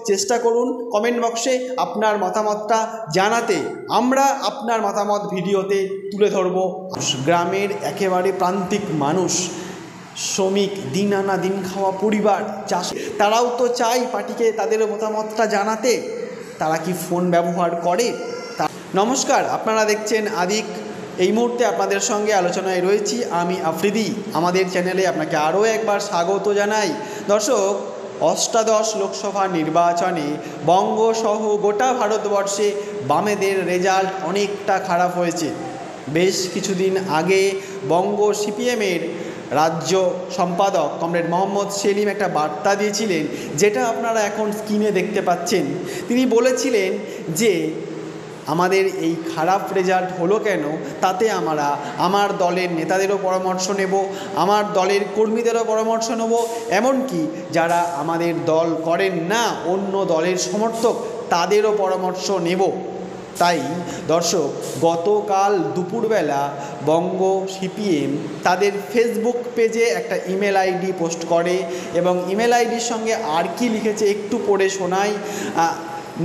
চেষ্টা করুন কমেন্ট বক্সে আপনার মতামতটা জানাতে। আমরা আপনার মতামত ভিডিওতে তুলে ধরব। গ্রামের একেবারে প্রান্তিক মানুষ, শ্রমিক, দিন আনা দিন খাওয়া পরিবার, চাষ, তারাও তো চাই পার্টিকে তাদের মতামতটা জানাতে। তারা কি ফোন ব্যবহার করে? নমস্কার, আপনারা দেখছেন আদিক। এই মুহূর্তে আপনাদের সঙ্গে আলোচনায় রয়েছি আমি আফ্রিদি। আমাদের চ্যানেলে আপনাকে আরও একবার স্বাগত জানাই। দর্শক, অষ্টাদশ লোকসভা নির্বাচনে বঙ্গসহ গোটা ভারতবর্ষে বামেদের রেজাল্ট অনেকটা খারাপ হয়েছে। বেশ কিছুদিন আগে বঙ্গ সিপিএমের রাজ্য সম্পাদক কমরেড মোহাম্মদ সেলিম একটা বার্তা দিয়েছিলেন, যেটা আপনারা এখন স্ক্রিনে দেখতে পাচ্ছেন। তিনি বলেছিলেন যে আমাদের এই খারাপ রেজাল্ট হলো কেন, তাতে আমরা আমার দলের নেতাদেরও পরামর্শ নেব, আমার দলের কর্মীদেরও পরামর্শ নেব, এমনকি যারা আমাদের দল করেন না, অন্য দলের সমর্থক, তাদেরও পরামর্শ নেব। তাই দর্শক, গতকাল দুপুরবেলা বঙ্গ সিপিএম তাদের ফেসবুক পেজে একটা ইমেল আইডি পোস্ট করে এবং ইমেল আইডির সঙ্গে আর কি লিখেছে একটু পড়ে শোনাই।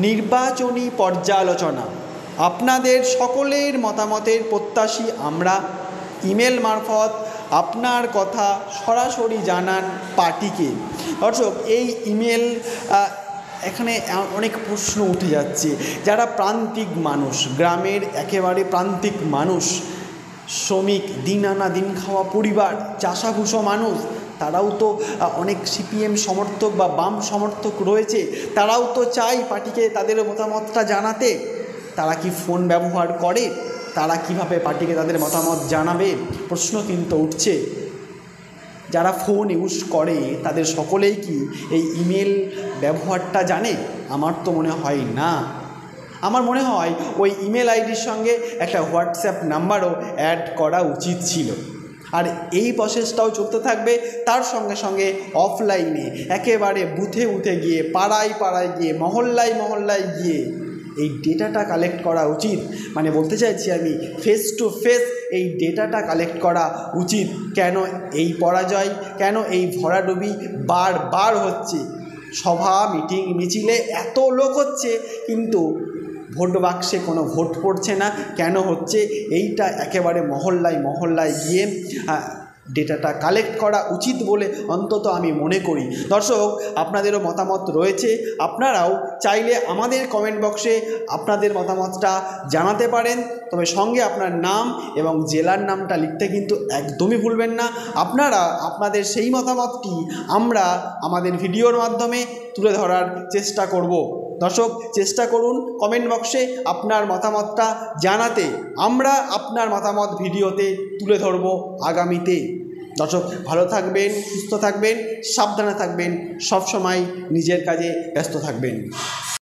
নির্বাচনী পর্যালোচনা, আপনাদের সকলের মতামতের প্রত্যাশী আমরা। ইমেল মারফত আপনার কথা সরাসরি জানান পার্টিকে। দর্শক, এই ইমেল এখানে অনেক প্রশ্ন উঠে যাচ্ছে। যারা প্রান্তিক মানুষ, গ্রামের একেবারে প্রান্তিক মানুষ, শ্রমিক, দিন আনা দিন খাওয়া পরিবার, চাষাভুষো মানুষ, তারাও তো অনেক সিপিএম সমর্থক বা বাম সমর্থক রয়েছে। তারাও তো চাই পার্টিকে তাদের মতামতটা জানাতে। তারা কি ফোন ব্যবহার করে? তারা কিভাবে পার্টিকে তাদের মতামত জানাবে? প্রশ্ন কিন্তু উঠছে। যারা ফোন ইউজ করে তাদের সকলেই কি এই ইমেল ব্যবহারটা জানে? আমার তো মনে হয় না। আমার মনে হয় ওই ইমেল আইডির সঙ্গে একটা হোয়াটসঅ্যাপ নাম্বারও অ্যাড করা উচিত ছিল। আর এই প্রসেসটাও চলতে থাকবে। তার সঙ্গে সঙ্গে অফলাইনে একেবারে বুথে বুথে গিয়ে, পাড়ায় পাড়ায় গিয়ে, মহল্লায় মহল্লায় গিয়ে এই ডেটাটা কালেক্ট করা উচিত। মানে বলতে চাইছি আমি, ফেস টু ফেস এই ডেটাটা কালেক্ট করা উচিত। কেন এই পরাজয়, কেন এই ভরাডুবি বারবার হচ্ছে? সভা, মিটিং, মিছিলে এত লোক হচ্ছে, কিন্তু ভোট বাক্সে কোনো ভোট পড়ছে না। কেন হচ্ছে? এইটা একেবারে মহল্লায় মহল্লায় গিয়ে ডেটাটা কালেক্ট করা উচিত বলে অন্তত আমি মনে করি। দর্শক, আপনাদেরও মতামত রয়েছে। আপনারাও চাইলে আমাদের কমেন্ট বক্সে আপনাদের মতামতটা জানাতে পারেন। তবে সঙ্গে আপনার নাম এবং জেলার নামটা লিখতে কিন্তু একদমই ভুলবেন না। আপনারা আপনাদের সেই মতামতটি আমরা আমাদের ভিডিওর মাধ্যমে তুলে ধরার চেষ্টা করব। দর্শক, চেষ্টা করুন কমেন্ট বক্সে আপনার মতামতটা জানাতে। আমরা আপনার মতামত ভিডিওতে তুলে ধরব আগামীতে। দর্শক, ভালো থাকবেন, সুস্থ থাকবেন, সাবধানে থাকবেন, সবসময় নিজের কাজে ব্যস্ত থাকবেন।